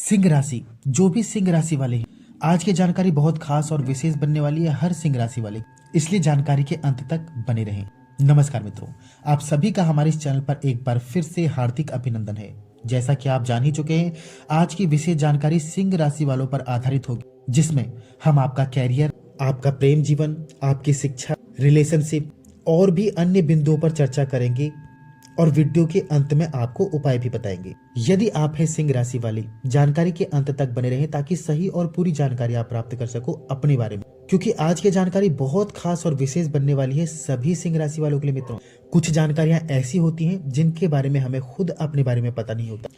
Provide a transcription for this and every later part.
सिंह राशि, जो भी सिंह राशि वाले हैं, आज की जानकारी बहुत खास और विशेष बनने वाली है हर सिंह राशि वाले, इसलिए जानकारी के अंत तक बने रहें। नमस्कार मित्रों, आप सभी का हमारे इस चैनल पर एक बार फिर से हार्दिक अभिनंदन है। जैसा कि आप जान ही चुके हैं, आज की विशेष जानकारी सिंह राशि वालों पर आधारित होगी, जिसमें हम आपका कैरियर, आपका प्रेम जीवन, आपकी शिक्षा, रिलेशनशिप और भी अन्य बिंदुओं पर चर्चा करेंगे और वीडियो के अंत में आपको उपाय भी बताएंगे। यदि आप हैं सिंह राशि वाले, जानकारी के अंत तक बने रहें ताकि सही और पूरी जानकारी आप प्राप्त कर सको अपने बारे में, क्योंकि आज की जानकारी बहुत खास और विशेष बनने वाली है सभी सिंह राशि वालों के लिए। मित्रों, कुछ जानकारियां ऐसी होती हैं जिनके बारे में हमें खुद अपने बारे में पता नहीं होता।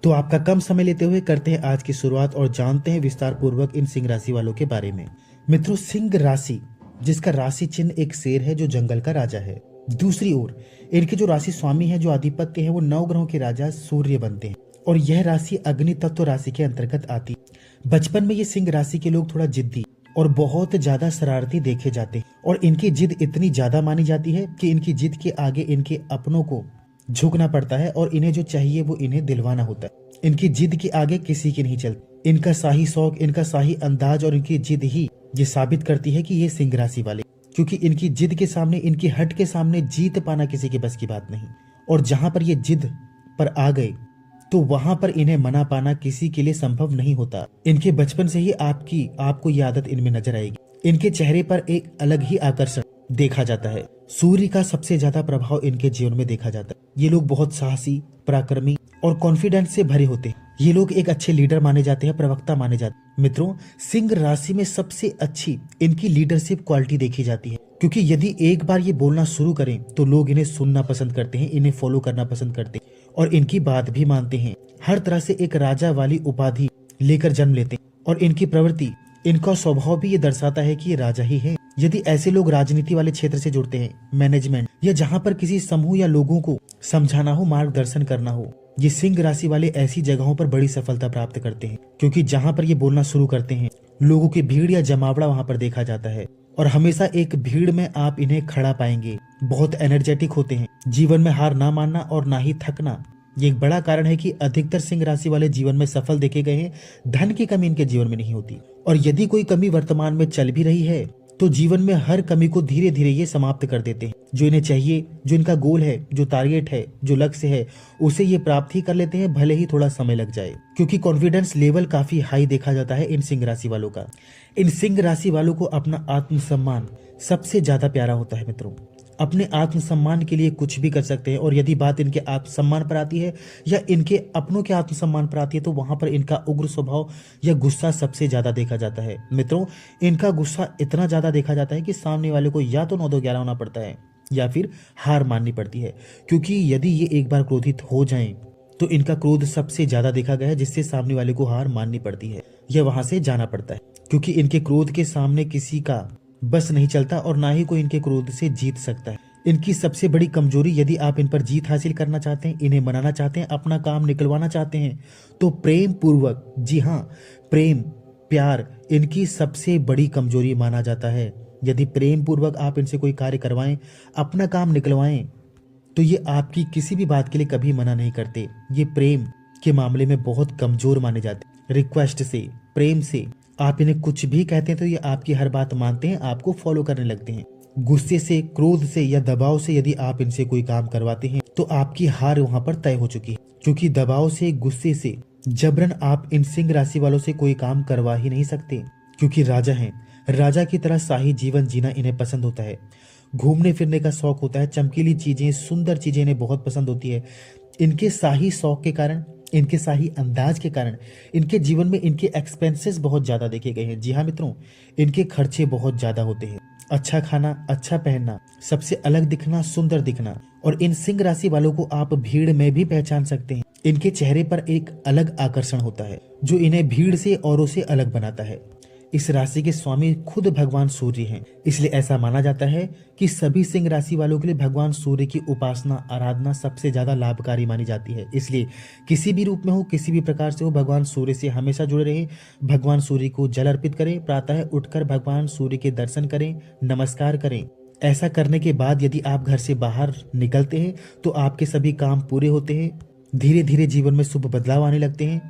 तो आपका कम समय लेते हुए करते हैं आज की शुरुआत और जानते हैं विस्तार पूर्वक इन सिंह राशि वालों के बारे में। मित्रों, सिंह राशि, जिसका राशि चिन्ह एक शेर है जो जंगल का राजा है। दूसरी ओर इनके जो राशि स्वामी है, जो आधिपत्य है, वो 9 ग्रहों के राजा सूर्य बनते हैं और यह राशि अग्नि तत्व राशि के अंतर्गत आती है। बचपन में ये सिंह राशि के लोग थोड़ा जिद्दी और बहुत ज्यादा शरारती देखे जाते हैं और इनकी जिद इतनी ज्यादा मानी जाती है कि इनकी जिद के आगे इनके अपनों को झुकना पड़ता है और इन्हें जो चाहिए वो इन्हें दिलवाना होता है। इनकी जिद के आगे किसी की नहीं चलती। इनका शाही शौक, इनका शाही अंदाज और इनकी जिद ही ये साबित करती है कि ये सिंह राशि वाले, क्योंकि इनकी जिद के सामने, इनकी हट के सामने जीत पाना किसी के बस की बात नहीं। और जहां पर ये जिद पर आ गए तो वहां पर इन्हें मना पाना किसी के लिए संभव नहीं होता। इनके बचपन से ही आपको ये आदत इनमें नजर आएगी। इनके चेहरे पर एक अलग ही आकर्षण देखा जाता है। सूर्य का सबसे ज्यादा प्रभाव इनके जीवन में देखा जाता है। ये लोग बहुत साहसी, पराक्रमी और कॉन्फिडेंस से भरे होते हैं। ये लोग एक अच्छे लीडर माने जाते हैं, प्रवक्ता माने जाते हैं। मित्रों, सिंह राशि में सबसे अच्छी इनकी लीडरशिप क्वालिटी देखी जाती है, क्योंकि यदि एक बार ये बोलना शुरू करें तो लोग इन्हें सुनना पसंद करते हैं, इन्हें फॉलो करना पसंद करते हैं और इनकी बात भी मानते हैं। हर तरह से एक राजा वाली उपाधि लेकर जन्म लेते हैं और इनकी प्रवृत्ति, इनका स्वभाव भी ये दर्शाता है कि ये राजा ही है। यदि ऐसे लोग राजनीति वाले क्षेत्र से जुड़ते हैं, मैनेजमेंट, या जहाँ पर किसी समूह या लोगों को समझाना हो, मार्गदर्शन करना हो, ये सिंह राशि वाले ऐसी जगहों पर बड़ी सफलता प्राप्त करते हैं, क्योंकि जहाँ पर ये बोलना शुरू करते हैं लोगों की भीड़ या जमावड़ा वहाँ पर देखा जाता है और हमेशा एक भीड़ में आप इन्हें खड़ा पाएंगे। बहुत एनर्जेटिक होते हैं, जीवन में हार ना मानना और ना ही थकना, ये एक बड़ा कारण है कि अधिकतर सिंह राशि वाले जीवन में सफल देखे गए हैं। धन की कमी इनके जीवन में नहीं होती और यदि कोई कमी वर्तमान में चल भी रही है तो जीवन में हर कमी को धीरे धीरे ये समाप्त कर देते हैं। जो इन्हें चाहिए, जो इनका गोल है, जो टारगेट है, जो लक्ष्य है, उसे ये प्राप्त ही कर लेते हैं, भले ही थोड़ा समय लग जाए, क्योंकि कॉन्फिडेंस लेवल काफी हाई देखा जाता है इन सिंह राशि वालों का। इन सिंह राशि वालों को अपना आत्मसम्मान सबसे ज्यादा प्यारा होता है। मित्रों, अपने आत्मसम्मान के लिए कुछ भी कर सकते हैं और यदि बात इनके आत्मसम्मान पर आती है या इनके अपनों के आत्मसम्मान पर आती है तो वहां पर इनका उग्र स्वभाव या गुस्सा सबसे ज्यादा देखा जाता है। मित्रों, इनका गुस्सा इतना ज्यादा देखा जाता है कि सामने वाले को या तो 9-2-11 होना पड़ता है या फिर हार माननी पड़ती है, क्योंकि यदि ये एक बार क्रोधित हो जाएं तो इनका क्रोध सबसे ज्यादा देखा गया है, जिससे सामने वाले को हार माननी पड़ती है या वहां से जाना पड़ता है, क्योंकि इनके क्रोध के सामने किसी का बस नहीं चलता और ना ही कोई इनके क्रोध से जीत सकता है। इनकी सबसे बड़ी कमजोरी, यदि आप इन पर जीत हासिल करना चाहते हैं, इन्हें मनाना चाहते हैं, अपना काम निकलवाना चाहते हैं, तो प्रेम पूर्वक, जी हाँ, प्रेम, प्यार इनकी सबसे बड़ी कमजोरी माना जाता है। यदि प्रेम पूर्वक आप इनसे कोई कार्य करवाएं, अपना काम निकलवाएं, तो ये आपकी किसी भी बात के लिए कभी मना नहीं करते। ये प्रेम के मामले में बहुत कमजोर माने जाते हैं। रिक्वेस्ट से, प्रेम से आप इन्हें कुछ भी कहते हैं तो ये आपकी हर बात मानते हैं, आपको फॉलो करने लगते हैं। गुस्से से, क्रोध से या दबाव से यदि आप इनसे कोई काम करवाते हैं तो आपकी हार वहां पर तय हो चुकी है, क्योंकि दबाव से, गुस्से से, जबरन आप इन सिंह राशि वालों से कोई काम करवा ही नहीं सकते, क्योंकि राजा हैं। राजा की तरह शाही जीवन जीना इन्हें पसंद होता है। घूमने फिरने का शौक होता है, चमकीली चीजें, सुंदर चीजें इन्हें बहुत पसंद होती है। इनके शाही शौक के कारण, इनके शाही अंदाज के कारण इनके जीवन में इनके एक्सपेंसेस बहुत ज्यादा देखे गए हैं। जी हाँ मित्रों, इनके खर्चे बहुत ज्यादा होते हैं। अच्छा खाना, अच्छा पहनना, सबसे अलग दिखना, सुंदर दिखना, और इन सिंह राशि वालों को आप भीड़ में भी पहचान सकते हैं। इनके चेहरे पर एक अलग आकर्षण होता है जो इन्हें भीड़ से औरों से अलग बनाता है। इस राशि के स्वामी खुद भगवान सूर्य हैं, इसलिए ऐसा माना जाता है कि सभी सिंह राशि वालों के लिए भगवान सूर्य की उपासना, आराधना सबसे ज्यादा लाभकारी मानी जाती है। इसलिए किसी भी रूप में हो, किसी भी प्रकार से हो, भगवान सूर्य से हमेशा जुड़े रहे। भगवान सूर्य को जल अर्पित करें, प्रातः उठकर भगवान सूर्य के दर्शन करें, नमस्कार करें। ऐसा करने के बाद यदि आप घर से बाहर निकलते हैं तो आपके सभी काम पूरे होते हैं, धीरे धीरे जीवन में शुभ बदलाव आने लगते हैं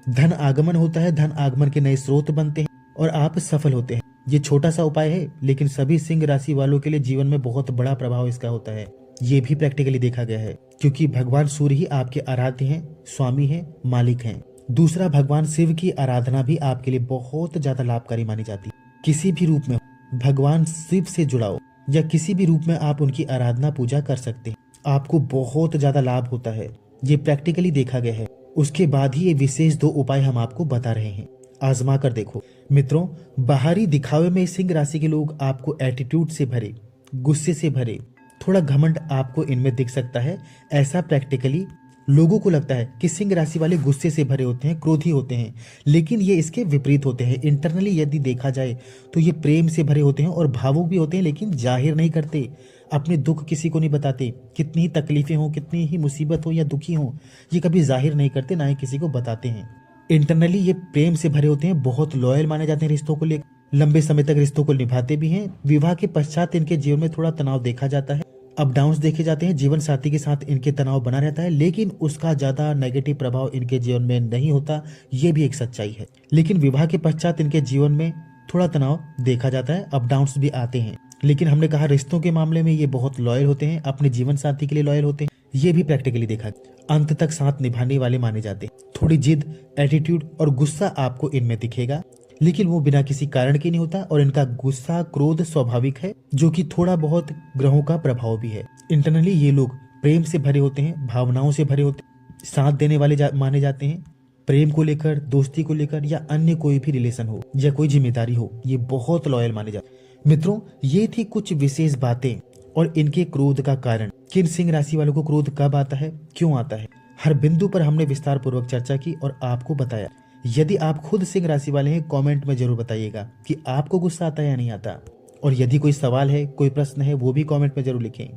धन आगमन होता है, धन आगमन के नए स्रोत बनते हैं और आप सफल होते हैं। ये छोटा सा उपाय है, लेकिन सभी सिंह राशि वालों के लिए जीवन में बहुत बड़ा प्रभाव इसका होता है। ये भी प्रैक्टिकली देखा गया है, क्योंकि भगवान सूर्य ही आपके आराध्य हैं, स्वामी हैं, मालिक हैं। दूसरा, भगवान शिव की आराधना भी आपके लिए बहुत ज्यादा लाभकारी मानी जाती है। किसी भी रूप में भगवान शिव से जुड़ाओ या किसी भी रूप में आप उनकी आराधना पूजा कर सकते हैं, आपको बहुत ज्यादा लाभ होता है। ये प्रैक्टिकली देखा गया है। उसके बाद ही ये विशेष 2 उपाय हम आपको बता रहे हैं, आजमा कर देखो। मित्रों, बाहरी दिखावे में सिंह राशि के लोग आपको एटीट्यूड से भरे, गुस्से से भरे, थोड़ा घमंड आपको इनमें दिख सकता है। ऐसा प्रैक्टिकली लोगों को लगता है कि सिंह राशि वाले गुस्से से भरे होते हैं, क्रोधी होते हैं, लेकिन ये इसके विपरीत होते हैं। इंटरनली यदि देखा जाए तो ये प्रेम से भरे होते हैं और भावुक भी होते हैं, लेकिन जाहिर नहीं करते। अपने दुख किसी को नहीं बताते। कितनी ही तकलीफें हो, कितनी ही मुसीबत हो या दुखी हो, ये कभी जाहिर नहीं करते, ना ही किसी को बताते हैं। इंटरनली ये प्रेम से भरे होते हैं, बहुत लॉयल माने जाते हैं रिश्तों को लेकर, लंबे समय तक रिश्तों को निभाते भी हैं। विवाह के पश्चात इनके जीवन में थोड़ा तनाव देखा जाता है, अप डाउन्स देखे जाते हैं। जीवन साथी के साथ इनके तनाव बना रहता है, लेकिन उसका ज्यादा नेगेटिव प्रभाव इनके जीवन में नहीं होता। ये भी एक सच्चाई है। लेकिन विवाह के पश्चात इनके जीवन में थोड़ा तनाव देखा जाता है, अप डाउन्स भी आते हैं। लेकिन हमने कहा रिश्तों के मामले में ये बहुत लॉयल होते हैं, अपने जीवन साथी के लिए लॉयल होते हैं। ये भी प्रैक्टिकली देखा, अंत तक साथ निभाने वाले माने जाते हैं। थोड़ी जिद, एटीट्यूड और गुस्सा आपको इनमें दिखेगा, लेकिन वो बिना किसी कारण के नहीं होता और इनका गुस्सा, क्रोध स्वाभाविक है, जो कि थोड़ा बहुत ग्रहों का प्रभाव भी है। इंटरनली ये लोग प्रेम से भरे होते हैं, भावनाओं से भरे होते हैं, साथ देने वाले माने जाते हैं। प्रेम को लेकर, दोस्ती को लेकर या अन्य कोई भी रिलेशन हो या कोई जिम्मेदारी हो, ये बहुत लॉयल माने जाते हैं। मित्रों, ये थी कुछ विशेष बातें और इनके क्रोध का कारण। किन सिंह राशि वालों को क्रोध कब आता है, क्यों आता है, हर बिंदु पर हमने विस्तार पूर्वक चर्चा की और आपको बताया। यदि आप खुद सिंह राशि वाले हैं, कमेंट में जरूर बताइएगा कि आपको गुस्सा आता है या नहीं आता। और यदि कोई सवाल है, कोई प्रश्न है, वो भी कमेंट में जरूर लिखें।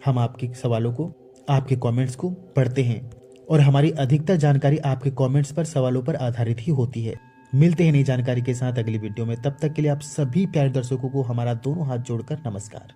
हम आपके सवालों को, आपके कमेंट्स को पढ़ते हैं और हमारी अधिकतर जानकारी आपके कमेंट्स पर, सवालों पर आधारित ही होती है। मिलते हैं नई जानकारी के साथ अगली वीडियो में। तब तक के लिए आप सभी प्यारे दर्शकों को हमारा दोनों हाथ जोड़कर नमस्कार।